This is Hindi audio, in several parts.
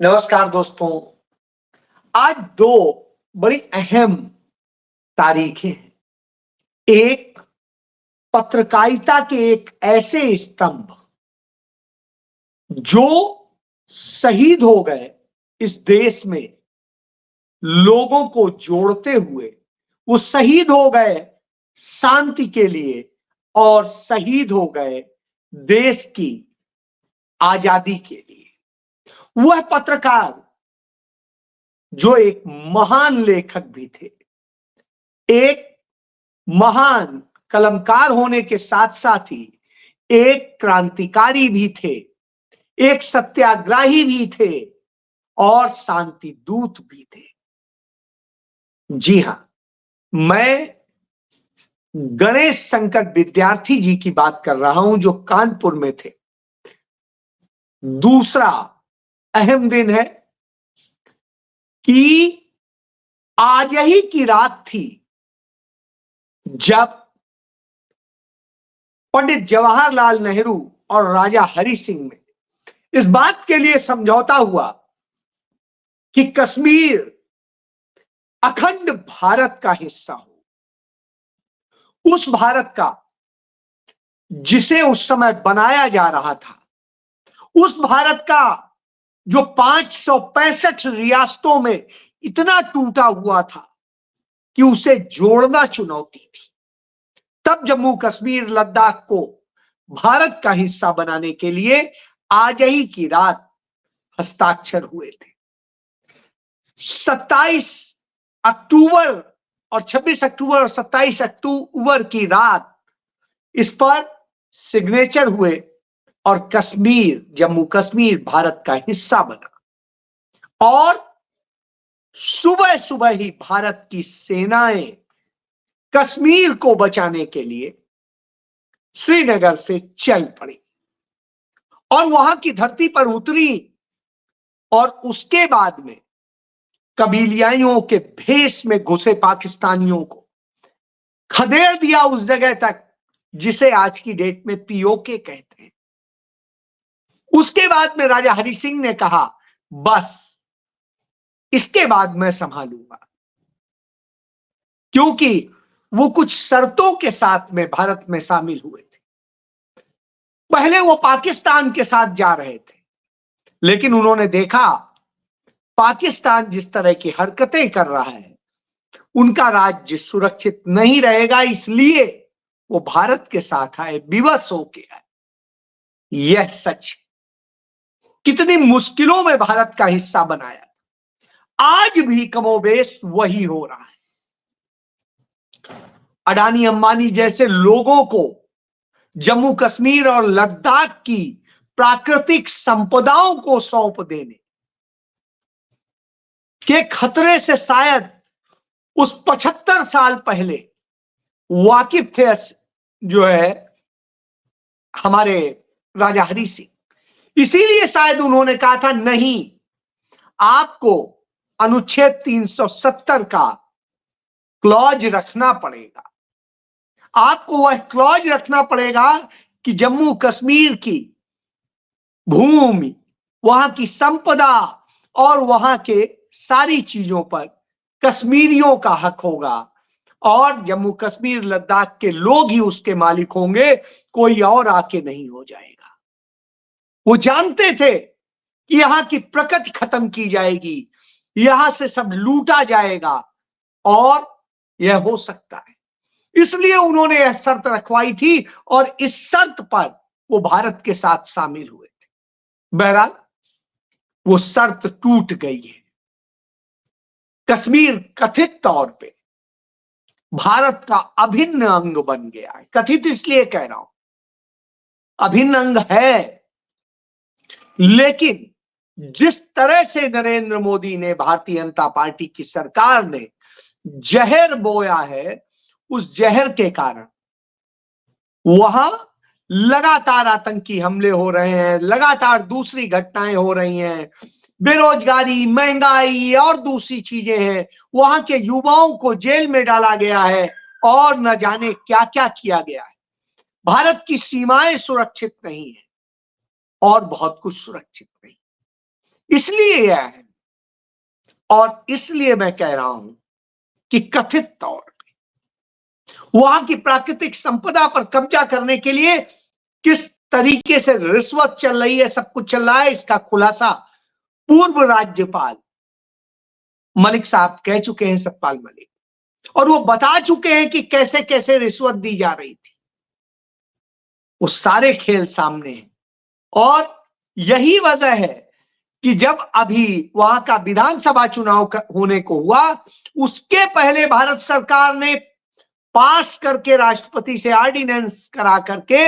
नमस्कार दोस्तों। आज दो बड़ी अहम तारीखें हैं। एक, पत्रकारिता के एक ऐसे स्तंभ जो शहीद हो गए इस देश में लोगों को जोड़ते हुए। वो शहीद हो गए शांति के लिए और शहीद हो गए देश की आजादी के लिए। वह पत्रकार जो एक महान लेखक भी थे, एक महान कलमकार होने के साथ साथ ही एक क्रांतिकारी भी थे, एक सत्याग्रही भी थे और शांति दूत भी थे। जी हां, मैं गणेश शंकर विद्यार्थी जी की बात कर रहा हूं जो कानपुर में थे। दूसरा अहम दिन है कि आज ही की रात थी जब पंडित जवाहरलाल नेहरू और राजा हरि सिंह में इस बात के लिए समझौता हुआ कि कश्मीर अखंड भारत का हिस्सा हो। उस भारत का जिसे उस समय बनाया जा रहा था, उस भारत का जो 565 रियासतों में इतना टूटा हुआ था कि उसे जोड़ना चुनौती थी। तब जम्मू कश्मीर लद्दाख को भारत का हिस्सा बनाने के लिए आज ही की रात हस्ताक्षर हुए थे। 27 अक्टूबर और 26 अक्टूबर और 27 अक्टूबर की रात इस पर सिग्नेचर हुए और कश्मीर, जम्मू कश्मीर भारत का हिस्सा बना। और सुबह सुबह ही भारत की सेनाएं कश्मीर को बचाने के लिए श्रीनगर से चल पड़ी और वहां की धरती पर उतरी और उसके बाद में कबीलियाइयों के भेष में घुसे पाकिस्तानियों को खदेड़ दिया उस जगह तक जिसे आज की डेट में पीओके कहते हैं। उसके बाद में राजा हरि सिंह ने कहा, बस इसके बाद मैं संभालूंगा, क्योंकि वो कुछ शर्तों के साथ में भारत में शामिल हुए थे। पहले वो पाकिस्तान के साथ जा रहे थे, लेकिन उन्होंने देखा पाकिस्तान जिस तरह की हरकतें कर रहा है उनका राज्य सुरक्षित नहीं रहेगा, इसलिए वो भारत के साथ आए, विवश होके आए। यह सच है। कितनी मुश्किलों में भारत का हिस्सा बनाया, आज भी कमोबेश वही हो रहा है। अडानी अंबानी जैसे लोगों को जम्मू कश्मीर और लद्दाख की प्राकृतिक संपदाओं को सौंप देने के खतरे से शायद उस 75 साल पहले वाकिफ थे जो है हमारे राजा हरि सिंह। इसीलिए शायद उन्होंने कहा था, नहीं, आपको अनुच्छेद 370 का क्लॉज रखना पड़ेगा। आपको वह क्लॉज रखना पड़ेगा कि जम्मू कश्मीर की भूमि, वहां की संपदा और वहां के सारी चीजों पर कश्मीरियों का हक होगा और जम्मू कश्मीर लद्दाख के लोग ही उसके मालिक होंगे, कोई और आके नहीं हो जाएगा। वो जानते थे कि यहां की प्रकृति खत्म की जाएगी, यहां से सब लूटा जाएगा और यह हो सकता है। इसलिए उन्होंने यह शर्त रखवाई थी और इस शर्त पर वो भारत के साथ शामिल हुए थे। बहरहाल वो शर्त टूट गई है। कश्मीर कथित तौर पे भारत का अभिन्न अंग बन गया है। कथित इसलिए कह रहा हूं, अभिन्न अंग है, लेकिन जिस तरह से नरेंद्र मोदी ने, भारतीय जनता पार्टी की सरकार ने जहर बोया है, उस जहर के कारण वहां लगातार आतंकी हमले हो रहे हैं, लगातार दूसरी घटनाएं हो रही हैं, बेरोजगारी, महंगाई और दूसरी चीजें हैं। वहां के युवाओं को जेल में डाला गया है और न जाने क्या क्या किया गया है। भारत की सीमाएं सुरक्षित नहीं है और बहुत कुछ सुरक्षित नहीं। इसलिए यह है, और इसलिए मैं कह रहा हूं कि कथित तौर पे वहां की प्राकृतिक संपदा पर कब्जा करने के लिए किस तरीके से रिश्वत चल रही है, सब कुछ चल रहा है, इसका खुलासा पूर्व राज्यपाल मलिक साहब कह चुके हैं, सतपाल मलिक, और वो बता चुके हैं कि कैसे कैसे रिश्वत दी जा रही थी। वो सारे खेल सामने हैं, और यही वजह है कि जब अभी वहां का विधानसभा चुनाव होने को हुआ, उसके पहले भारत सरकार ने पास करके, राष्ट्रपति से ऑर्डिनेंस करा करके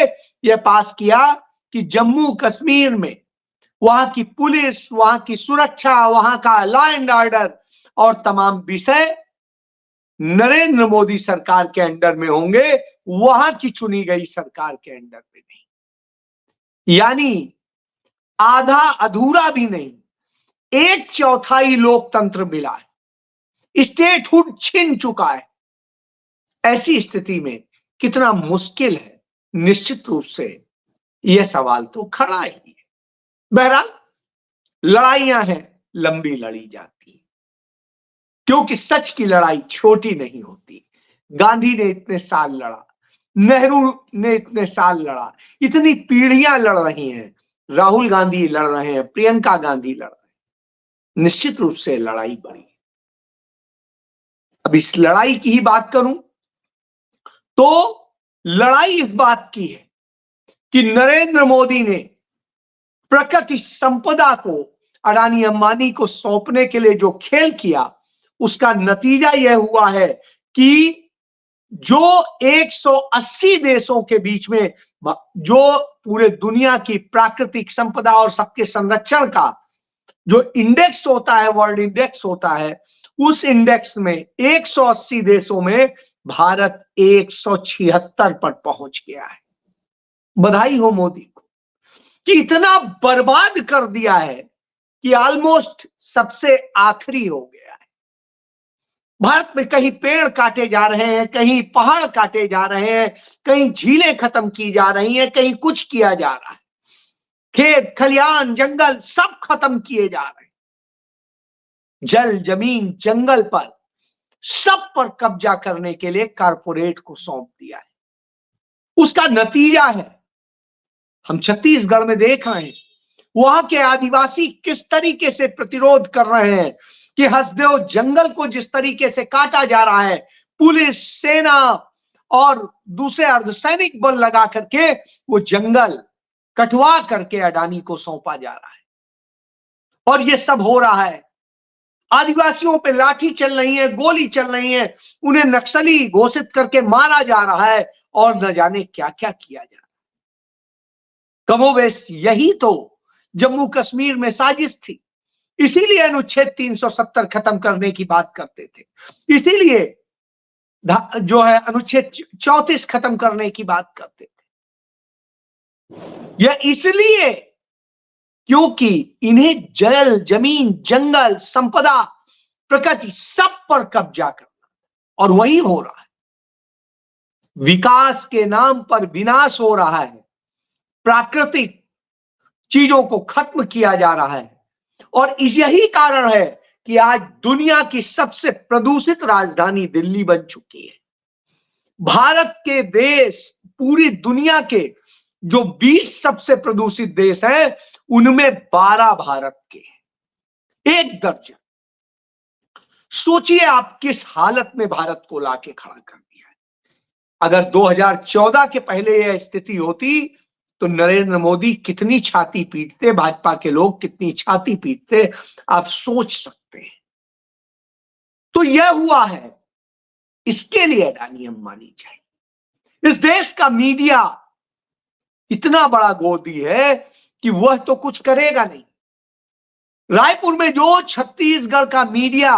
यह पास किया कि जम्मू कश्मीर में वहां की पुलिस, वहां की सुरक्षा, वहां का लॉ एंड ऑर्डर और तमाम विषय नरेंद्र मोदी सरकार के अंडर में होंगे, वहां की चुनी गई सरकार के अंडर में नहीं। यानी आधा अधूरा भी नहीं, 1/4 लोकतंत्र मिला है, स्टेटहुड छिन चुका है। ऐसी स्थिति में कितना मुश्किल है, निश्चित रूप से यह सवाल तो खड़ा ही है। बहरहाल लड़ाइयां हैं, लंबी लड़ी जाती है, क्योंकि सच की लड़ाई छोटी नहीं होती। गांधी ने इतने साल लड़ा, नेहरू ने इतने साल लड़ा, इतनी पीढ़ियां लड़ रही हैं, राहुल गांधी लड़ रहे हैं, प्रियंका गांधी लड़ रहे हैं, निश्चित रूप से लड़ाई बड़ी। अब इस लड़ाई की ही बात करूं तो लड़ाई इस बात की है कि नरेंद्र मोदी ने प्रकृति संपदा को अडानी अंबानी को सौंपने के लिए जो खेल किया, उसका नतीजा यह हुआ है कि जो 180 देशों के बीच में जो पूरे दुनिया की प्राकृतिक संपदा और सबके संरक्षण का जो इंडेक्स होता है, वर्ल्ड इंडेक्स होता है, उस इंडेक्स में 180 देशों में भारत 176 पर पहुंच गया है। बधाई हो मोदी को कि इतना बर्बाद कर दिया है कि ऑलमोस्ट सबसे आखिरी हो गया है। भारत में कहीं पेड़ काटे जा रहे हैं, कहीं पहाड़ काटे जा रहे हैं, कहीं झीलें खत्म की जा रही हैं, कहीं कुछ किया जा रहा है, खेत खलिहान जंगल सब खत्म किए जा रहे हैं। जल जमीन जंगल पर सब पर कब्जा करने के लिए कारपोरेट को सौंप दिया है। उसका नतीजा है, हम छत्तीसगढ़ में देख रहे हैं, वहां के आदिवासी किस तरीके से प्रतिरोध कर रहे हैं कि हसदेव जंगल को जिस तरीके से काटा जा रहा है, पुलिस, सेना और दूसरे अर्धसैनिक बल लगा करके वो जंगल कटवा करके अडानी को सौंपा जा रहा है। और ये सब हो रहा है, आदिवासियों पे लाठी चल रही है, गोली चल रही है, उन्हें नक्सली घोषित करके मारा जा रहा है, और न जाने क्या क्या किया जा रहा है। कमोबेश यही तो जम्मू कश्मीर में साजिश थी, इसीलिए अनुच्छेद 370 खत्म करने की बात करते थे, इसीलिए जो है अनुच्छेद 34 खत्म करने की बात करते थे। यह इसलिए क्योंकि इन्हें जल जमीन जंगल संपदा प्रकृति सब पर कब्जा करना, और वही हो रहा है। विकास के नाम पर विनाश हो रहा है, प्राकृतिक चीजों को खत्म किया जा रहा है, और यही कारण है कि आज दुनिया की सबसे प्रदूषित राजधानी दिल्ली बन चुकी है। भारत के देश पूरी दुनिया के जो 20 सबसे प्रदूषित देश हैं, उनमें 12 भारत के, 1 दर्जन। सोचिए आप किस हालत में भारत को लाके खड़ा कर दिया है। अगर 2014 के पहले यह स्थिति होती तो नरेंद्र मोदी कितनी छाती पीटते, भाजपा के लोग कितनी छाती पीटते, आप सोच सकते हैं। तो यह हुआ है, इसके लिए अडानी अंबानी चाहिए। इस देश का मीडिया इतना बड़ा गोदी है कि वह तो कुछ करेगा नहीं। रायपुर में जो छत्तीसगढ़ का मीडिया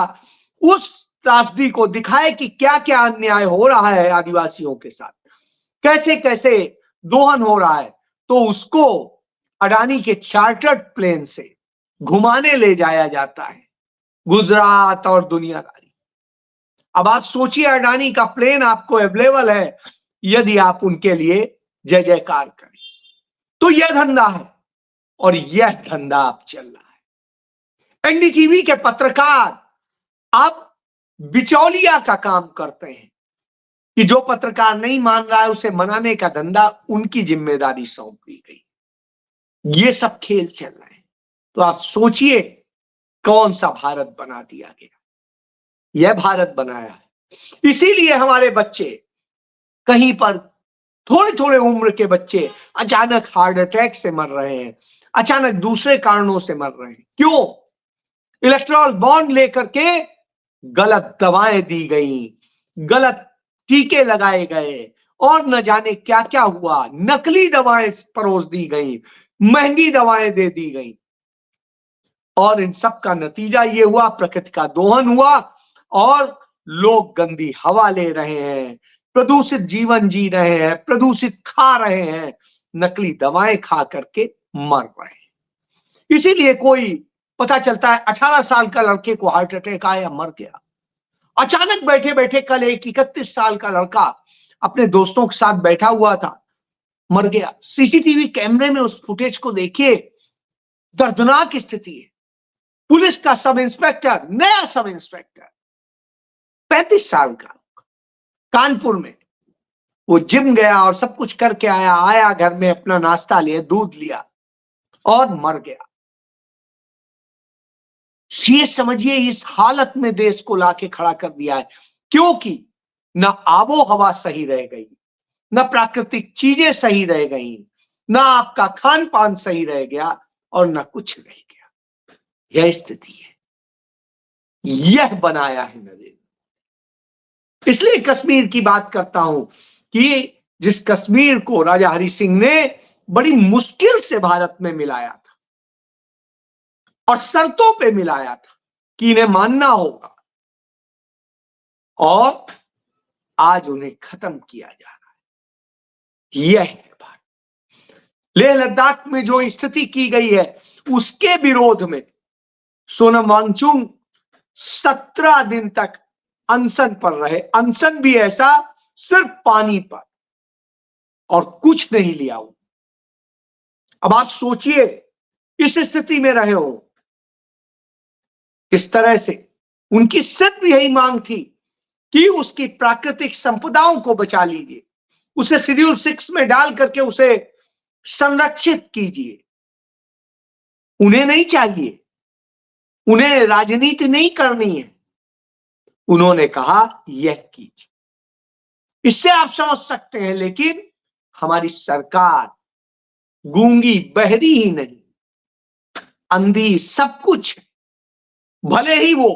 उस त्रासदी को दिखाए कि क्या क्या अन्याय हो रहा है आदिवासियों के साथ, कैसे कैसे दोहन हो रहा है, तो उसको अडानी के चार्टर्ड प्लेन से घुमाने ले जाया जाता है, गुजरात और दुनियादारी। अब आप सोचिए, अडानी का प्लेन आपको अवेलेबल है, यदि आप उनके लिए जय जयकार करें, तो यह धंधा है, और यह धंधा अब चल रहा है। एनडीटीवी के पत्रकार अब बिचौलिया का काम करते हैं कि जो पत्रकार नहीं मान रहा है उसे मनाने का धंधा उनकी जिम्मेदारी सौंप दी गई। ये सब खेल चल रहे हैं। तो आप सोचिए कौन सा भारत बना दिया गया। यह भारत बनाया है। इसीलिए हमारे बच्चे कहीं पर थोड़े थोड़े उम्र के बच्चे अचानक हार्ट अटैक से मर रहे हैं, अचानक दूसरे कारणों से मर रहे हैं। क्यों? इलेक्ट्रॉल बॉन्ड लेकर के गलत दवाएं दी गई, गलत टीके लगाए गए और न जाने क्या क्या हुआ, नकली दवाएं परोस दी गई, महंगी दवाएं दे दी गई और इन सब का नतीजा ये हुआ, प्रकृति का दोहन हुआ और लोग गंदी हवा ले रहे हैं, प्रदूषित जीवन जी रहे हैं, प्रदूषित खा रहे हैं, नकली दवाएं खा करके मर रहे हैं। इसीलिए कोई पता चलता है 18 साल का लड़के को हार्ट अटैक आया, मर गया। अचानक बैठे बैठे कल एक 31 साल का लड़का अपने दोस्तों के साथ बैठा हुआ था, मर गया। सीसीटीवी कैमरे में उस फुटेज को देखिए, दर्दनाक स्थिति है। पुलिस का सब इंस्पेक्टर, नया सब इंस्पेक्टर 35 साल का, कानपुर में, वो जिम गया और सब कुछ करके आया घर में अपना नाश्ता लिया, दूध लिया और मर गया। ये समझिए इस हालत में देश को लाके खड़ा कर दिया है, क्योंकि न आबो हवा सही रह गई, न प्राकृतिक चीजें सही रह गई, न आपका खान पान सही रह गया और न कुछ रह गया। यह स्थिति है, यह बनाया है नरेंद्र। इसलिए कश्मीर की बात करता हूं कि जिस कश्मीर को राजा हरि सिंह ने बड़ी मुश्किल से भारत में मिलाया था और शर्तों पे मिलाया था कि इन्हें मानना होगा, और आज उन्हें खत्म किया जा रहा है। यह है बात। लेह लद्दाख में जो स्थिति की गई है उसके विरोध में सोनम वांगचुक 17 दिन तक अनशन पर रहे। अनशन भी ऐसा, सिर्फ पानी पर और कुछ नहीं लिया हो। अब आप सोचिए इस स्थिति में रहे हो किस तरह से। उनकी सिर्फ यही मांग थी कि उसकी प्राकृतिक संपदाओं को बचा लीजिए, उसे शेड्यूल 6 में डाल करके उसे संरक्षित कीजिए। उन्हें नहीं चाहिए, उन्हें राजनीति नहीं करनी है। उन्होंने कहा यह कीजिए। इससे आप समझ सकते हैं, लेकिन हमारी सरकार गूंगी बहरी ही नहीं, अंधी सब कुछ। भले ही वो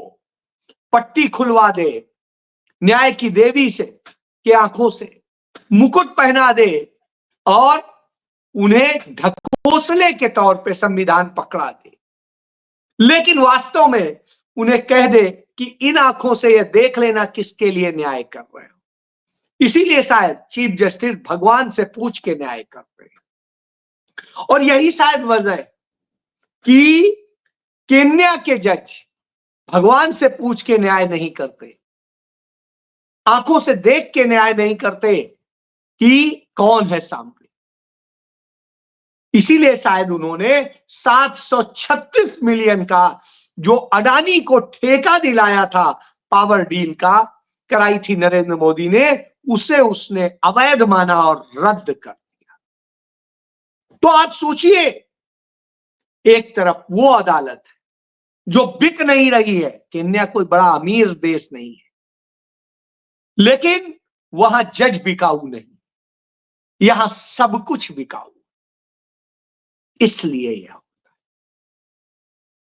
पट्टी खुलवा दे न्याय की देवी से के आंखों से, मुकुट पहना दे और उन्हें ढकोसले के तौर पे संविधान पकड़ा दे, लेकिन वास्तव में उन्हें कह दे कि इन आंखों से यह देख लेना किसके लिए न्याय कर रहे हो। इसीलिए शायद चीफ जस्टिस भगवान से पूछ के न्याय कर रहे हैं। और यही शायद वजह है कि केन्या के जज भगवान से पूछ के न्याय नहीं करते, आंखों से देख के न्याय नहीं करते कि कौन है सामने। इसीलिए शायद उन्होंने 736 मिलियन का जो अडानी को ठेका दिलाया था पावर डील का, कराई थी नरेंद्र मोदी ने, उसे उसने अवैध माना और रद्द कर दिया। तो आप सोचिए, एक तरफ वो अदालत है जो बिक नहीं रही है, केन्या कोई बड़ा अमीर देश नहीं है, लेकिन वहां जज बिकाऊ नहीं, यहां सब कुछ बिकाऊ। इसलिए यह होता है।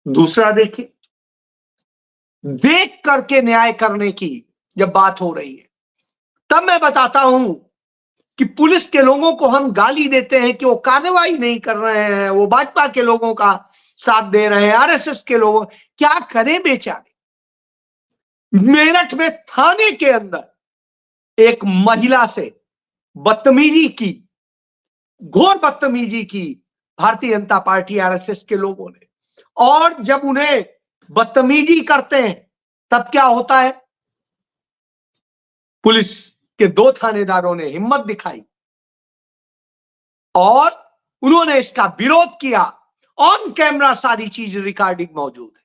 दूसरा देखिए, देख करके न्याय करने की जब बात हो रही है, तब मैं बताता हूं कि पुलिस के लोगों को हम गाली देते हैं कि वो कार्रवाई नहीं कर रहे हैं, वो भाजपा के लोगों का साथ दे रहे हैं, आरएसएस के लोगों। क्या करें बेचारे। मेरठ में थाने के अंदर एक महिला से बदतमीजी की, घोर बदतमीजी की भारतीय जनता पार्टी आरएसएस के लोगों ने। और जब उन्हें बदतमीजी करते हैं तब क्या होता है, पुलिस के 2 थानेदारों ने हिम्मत दिखाई और उन्होंने इसका विरोध किया। ऑन कैमरा सारी चीज रिकॉर्डिंग मौजूद है।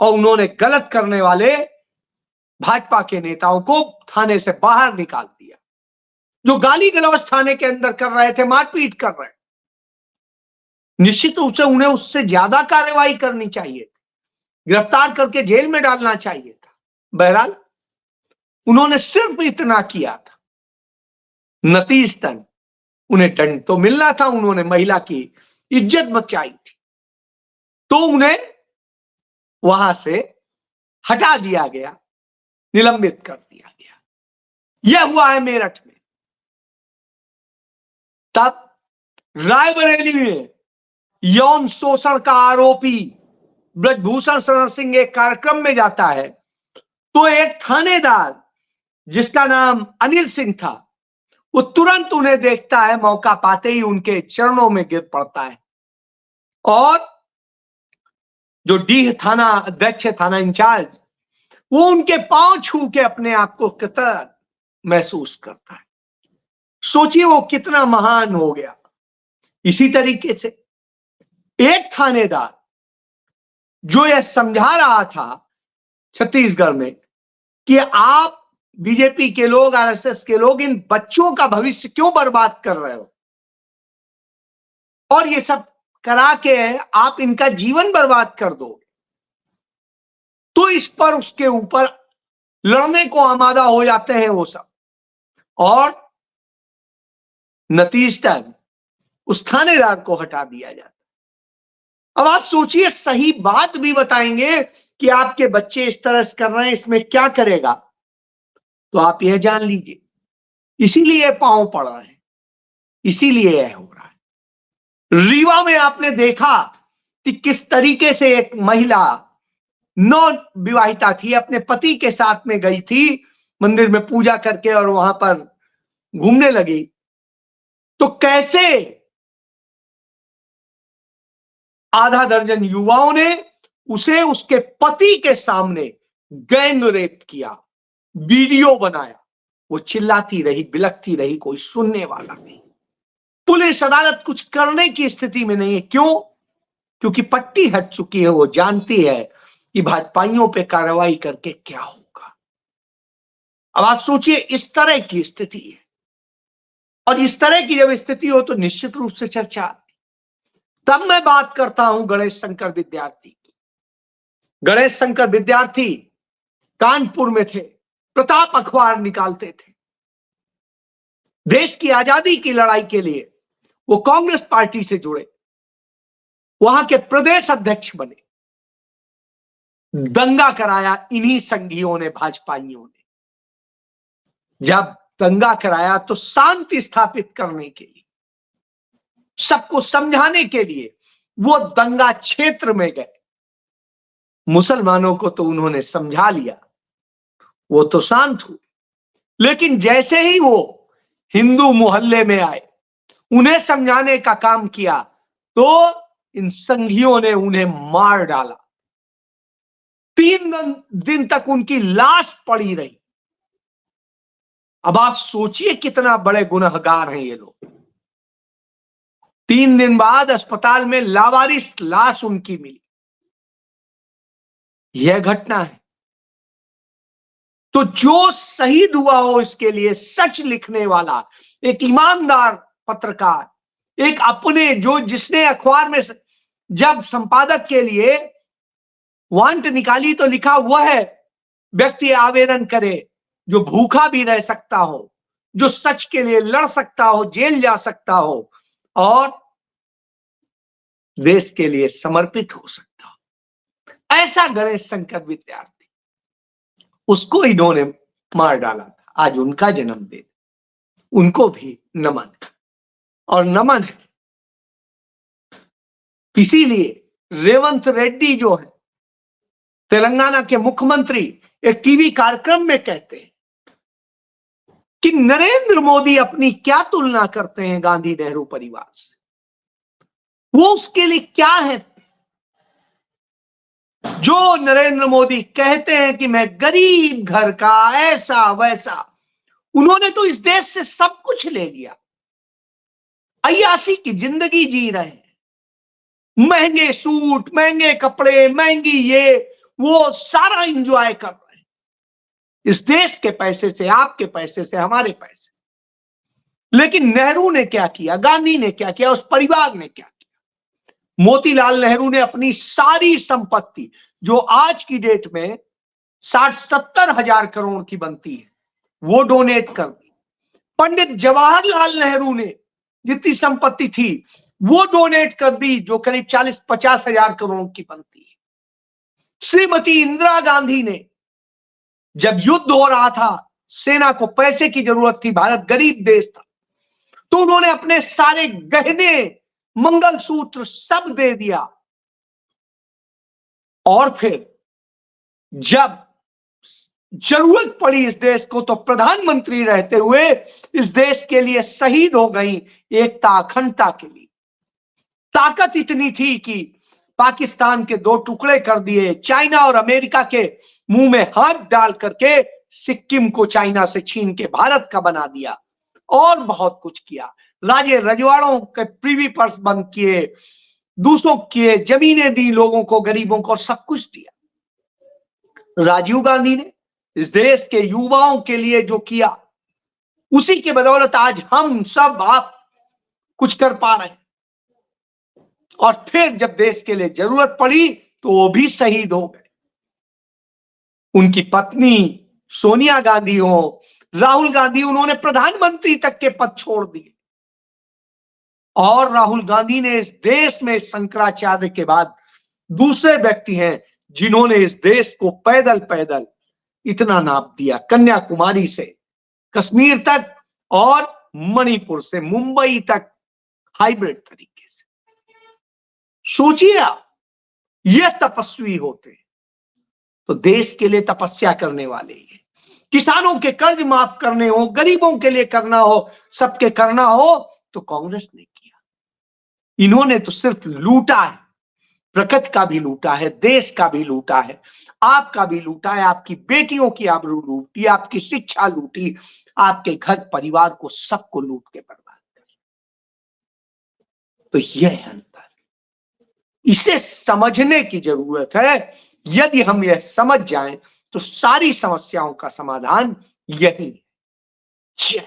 और उन्होंने गलत करने वाले भाजपा के नेताओं को थाने से बाहर निकाल दिया। जो गाली गलौज थाने के अंदर कर रहे थे, मारपीट कर रहे, निश्चित रूप से उन्हें उससे ज्यादा कार्रवाई करनी चाहिए थी, गिरफ्तार करके जेल में डालना चाहिए था। बहरहाल उन्होंने सिर्फ इतना किया था, नतीजतन उन्हें दंड तो मिलना था, उन्होंने महिला की इज्जत बचाई थी, तो उन्हें वहां से हटा दिया गया, निलंबित कर दिया गया। यह हुआ है मेरठ में। तब रायबरेली में यौन शोषण का आरोपी ब्रजभूषण शरण सिंह एक कार्यक्रम में जाता है, तो एक थानेदार जिसका नाम अनिल सिंह था, वो तुरंत उन्हें देखता है, मौका पाते ही उनके चरणों में गिर पड़ता है और जो डीह थाना अध्यक्ष, थाना इंचार्ज, वो उनके पांव छू के अपने आप को कृतज्ञ महसूस करता है। सोचिए वो कितना महान हो गया। इसी तरीके से एक थानेदार जो यह समझा रहा था छत्तीसगढ़ में कि आप बीजेपी के लोग, आरएसएस के लोग इन बच्चों का भविष्य क्यों बर्बाद कर रहे हो, और ये सब करा के आप इनका जीवन बर्बाद कर दो, तो इस पर उसके ऊपर लड़ने को आमादा हो जाते हैं वो सब, और नतीजतन उस थानेदार को हटा दिया जाता। अब आप सोचिए, सही बात भी बताएंगे कि आपके बच्चे इस तरह से कर रहे हैं, इसमें क्या करेगा, तो आप यह जान लीजिए इसीलिए पांव पड़ रहे हैं, इसीलिए यह हो रहा है। रीवा में आपने देखा कि किस तरीके से एक महिला नौ विवाहिता थी, अपने पति के साथ में गई थी मंदिर में पूजा करके और वहां पर घूमने लगी, तो कैसे आधा दर्जन युवाओं ने उसे उसके पति के सामने गैंग रेप किया, वीडियो बनाया। वो चिल्लाती रही, बिलखती रही, कोई सुनने वाला नहीं। पुलिस अदालत कुछ करने की स्थिति में नहीं है। क्यों? क्योंकि पट्टी हट चुकी है, वो जानती है कि भाजपाइयों पे कार्रवाई करके क्या होगा। अब आप सोचिए, इस तरह की स्थिति है, और इस तरह की जब स्थिति हो तो निश्चित रूप से चर्चा आती। तब मैं बात करता हूं गणेश शंकर विद्यार्थी की। गणेश शंकर विद्यार्थी कानपुर में थे, प्रताप अखबार निकालते थे। देश की आजादी की लड़ाई के लिए वो कांग्रेस पार्टी से जुड़े, वहां के प्रदेश अध्यक्ष बने। दंगा कराया इन्हीं संघियों ने, भाजपाइयों ने। जब दंगा कराया तो शांति स्थापित करने के लिए, सबको समझाने के लिए वो दंगा क्षेत्र में गए। मुसलमानों को तो उन्होंने समझा लिया, वो तो शांत हुए, लेकिन जैसे ही वो हिंदू मोहल्ले में आए, उन्हें समझाने का काम किया, तो इन संघियों ने उन्हें मार डाला। 3 दिन तक उनकी लाश पड़ी रही। अब आप सोचिए कितना बड़े गुनहगार हैं ये लोग। 3 दिन बाद अस्पताल में लावारिस लाश उनकी मिली। यह घटना है। तो जो शहीद हुआ हो, इसके लिए सच लिखने वाला एक ईमानदार पत्रकार, एक अपने जो जिसने अखबार में जब संपादक के लिए वांट निकाली तो लिखा वह व्यक्ति आवेदन करे जो भूखा भी रह सकता हो, जो सच के लिए लड़ सकता हो, जेल जा सकता हो और देश के लिए समर्पित हो सकता हो। ऐसा गणेश शंकर विद्यार्थी, उसको इन्होंने मार डाला था। आज उनका जन्मदिन, उनको भी नमन, और नमन है। इसीलिए रेवंत रेड्डी जो है तेलंगाना के मुख्यमंत्री, एक टीवी कार्यक्रम में कहते हैं कि नरेंद्र मोदी अपनी क्या तुलना करते हैं गांधी नेहरू परिवार से, वो उसके लिए क्या है। जो नरेंद्र मोदी कहते हैं कि मैं गरीब घर का ऐसा वैसा, उन्होंने तो इस देश से सब कुछ ले लिया, अय्याशी की जिंदगी जी रहे हैं, महंगे सूट, महंगे कपड़े, महंगी ये, वो सारा एंजॉय कर रहे हैं इस देश के पैसे से, आपके पैसे से, हमारे पैसे से। लेकिन नेहरू ने क्या किया, गांधी ने क्या किया, उस परिवार ने क्या किया? मोतीलाल नेहरू ने अपनी सारी संपत्ति जो आज की डेट में 60-70 हजार करोड़ की बनती है वो डोनेट कर दी। पंडित जवाहरलाल नेहरू ने जितनी संपत्ति थी वो डोनेट कर दी जो करीब 40-50 हजार करोड़ की बनती है। श्रीमती इंदिरा गांधी ने जब युद्ध हो रहा था, सेना को पैसे की जरूरत थी, भारत गरीब देश था, तो उन्होंने अपने सारे गहने, मंगलसूत्र सब दे दिया। और फिर जब जरूरत पड़ी इस देश को तो प्रधानमंत्री रहते हुए इस देश के लिए शहीद हो गई, एकता अखंडता के लिए। ताकत इतनी थी कि पाकिस्तान के 2 टुकड़े कर दिए, चाइना और अमेरिका के मुंह में हाथ डाल करके सिक्किम को चाइना से छीन के भारत का बना दिया, और बहुत कुछ किया। राजे रजवाड़ों के प्रीवी पर्स बंद किए, दूसरों किए, जमीनें दी लोगों को, गरीबों को, सब कुछ दिया। राजीव गांधी ने इस देश के युवाओं के लिए जो किया, उसी के बदौलत आज हम सब, आप कुछ कर पा रहे हैं। और फिर जब देश के लिए जरूरत पड़ी तो वो भी शहीद हो गए। उनकी पत्नी सोनिया गांधी हो, राहुल गांधी, उन्होंने प्रधानमंत्री तक के पद छोड़ दिए। और राहुल गांधी ने इस देश में शंकराचार्य के बाद दूसरे व्यक्ति हैं जिन्होंने इस देश को पैदल पैदल इतना नाप दिया, कन्याकुमारी से कश्मीर तक और मणिपुर से मुंबई तक, हाइब्रिड तरीके से। सोचिए आप, ये तपस्वी होते तो देश के लिए तपस्या करने वाले ही है। किसानों के कर्ज माफ करने हो, गरीबों के लिए करना हो, सबके करना हो, तो कांग्रेस ने किया। इन्होंने तो सिर्फ लूटा है, प्रकृति का भी लूटा है, देश का भी लूटा है, आपका भी लूटा है, आपकी बेटियों की आबरू लूटी, आपकी शिक्षा लूटी, आपके घर परिवार को, सबको लूट के बर्बाद कर। तो यह है अंतर, इसे समझने की जरूरत है। यदि हम यह समझ जाएं तो सारी समस्याओं का समाधान यही है। जय